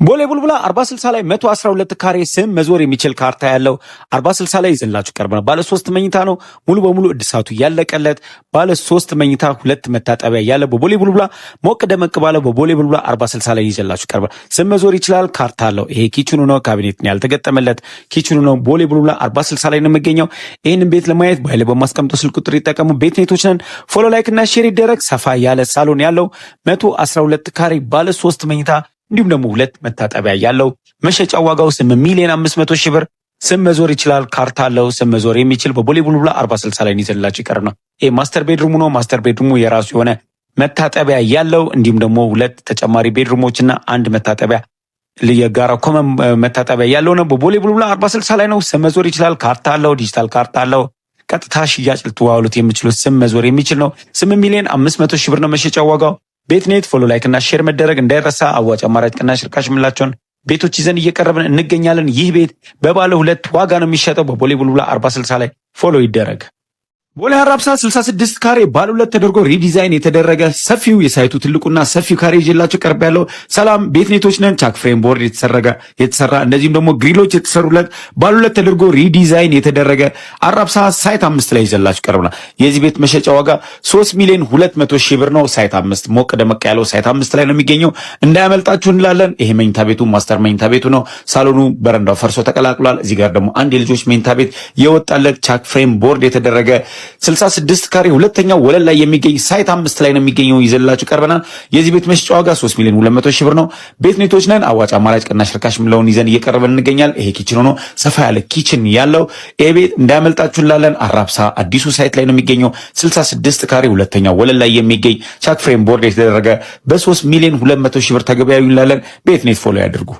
ቦሌ ቡልቡላ 40/60 ላይ 112 ካሬ ስም መዞር የሚችል ካርታ ያለው 40/60 ላይ ይዘላችሁ ቀርበናል። ባለ 3 መኝታ ነው፣ ሙሉ በሙሉ እድሳቱ ያለቀለት ባለ 3 መኝታ 2 መታጠቢያ ያለ በቦሌ ቡልቡላ ሞቅ ደመቅ ባለው በቦሌ ቡልቡላ 40/60 ላይ ይዘላችሁ ቀርበናል። ስም መዞር ይችላል፣ ካርታ አለው። ይሄ ኪችኑ ነው፣ ካቢኔት ነው ያልተገጠመለት ኪችኑ ነው። ቦሌ ቡልቡላ 40/60 ላይ ነው የሚገኘው። ይህንን ቤት ለማየት ባይለ በማስቀምጠው ስልክ ቁጥር ይጠቀሙ። ቤት ኔቶች ነን። ፎሎ ላይክ እና ሼር ይደረግ። ሰፋ ያለ ሳሎን ያለው 112 ካሬ ባለ 3 መኝታ እንዲሁም ደግሞ 2 መታጠቢያ ያለው መሸጫ ዋጋው 8,500,000 ብር። ስም መዞር ይችላል፣ ካርታ አለው። ስም መዞር የሚችል በቦሌ ቡልቡላ 40/60 ላይ ይዘላችሁ ይቀርብ ነው። ይሄ ማስተር ቤድሩሙ ነው። ማስተር ቤድሩሙ የራሱ የሆነ መታጠቢያ ያለው እንዲሁም ደግሞ 2 ተጨማሪ ቤድሩሞችና 1 መታጠቢያ የጋራ ኮመን መታጠቢያ ያለው ነው። በቦሌ ቡልቡላ 40/60 ላይ ነው። ስም መዞር ይችላል፣ ካርታ አለው። ዲጂታል ካርታ አለው። ቀጥታ ሽያጭ ልትዋሉት የምችሉት ስም መዞር የሚችል ነው። 8,500,000 ብር ነው መሸጫ ዋጋው። ቤት ኔት ፎሎ ላይክ እና ሼር መደረግ እንዳይረሳ። አዋጭ አማራጭ ቅናሽ ርካሽ ምላቸውን ቤቶች ይዘን እየቀረብን እንገኛለን። ይህ ቤት በባለ 2 ዋጋ ነው የሚሸጠው። በቦሌ ቡልቡላ 40/60 ላይ ፎሎ ይደረግ። ቦሌ አራብሳ 66 ካሬ ባለ 2 ተደርጎ ሪዲዛይን የተደረገ ሰፊው የሳይቱ ትልቁና ሰፊው ካሬ ይዤላችሁ ቀርብ ያለው። ሰላም ቤት ኔቶች ነን። ቻክ ፍሬም ቦርድ የተሰራ እንደዚህም ደግሞ ግሪሎች የተሰሩለት ባለ 2 ተደርጎ ሪዲዛይን የተደረገ አራብሳ ሳይት 5 ላይ ይዤላችሁ ቀርብናል። የዚህ ቤት መሸጫ ዋጋ 3,200,000 ብር ነው። ሳይት 5 ሞቅ ደመቅ ያለው ሳይት 5 ላይ ነው የሚገኘው። እንዳያመልጣችሁ እንላለን። ይሄ መኝታ ቤቱ ማስተር መኝታ ቤቱ ነው። ሳሎኑ በረንዳው ፈርሶ ተቀላቅሏል። እዚህ ጋር ደግሞ አንድ የልጆች መኝታ ቤት የወጣለት ቻክ ፍሬም ቦርድ የተደረገ 66 ካሬ ሁለተኛው ወለል ላይ የሚገኝ ሳይት 5 ላይ ነው የሚገኘው። ይዘላችሁ ቀርበናል። የዚህ ቤት መሸጫ ዋጋ 3,200,000 ብር ነው። ቤት ኔቶች ነን። አዋጭ አማራጭ ቅናሽ ርካሽ ምለውን ይዘን እየቀረበን እንገኛለን። ይሄ ኪችን ሆኖ ሰፋ ያለ ኪችን ያለው ይሄ ቤት እንዳያመልጣችሁ እንላለን። አራብሳ አዲሱ ሳይት ላይ ነው የሚገኘው። 66 ካሬ ሁለተኛው ወለል ላይ የሚገኝ ቻክ ፍሬም ቦርድ የተደረገ በ3,200,000 ብር ተገበያዩ እንላለን። ቤት ኔት ፎሎ ያድርጉ።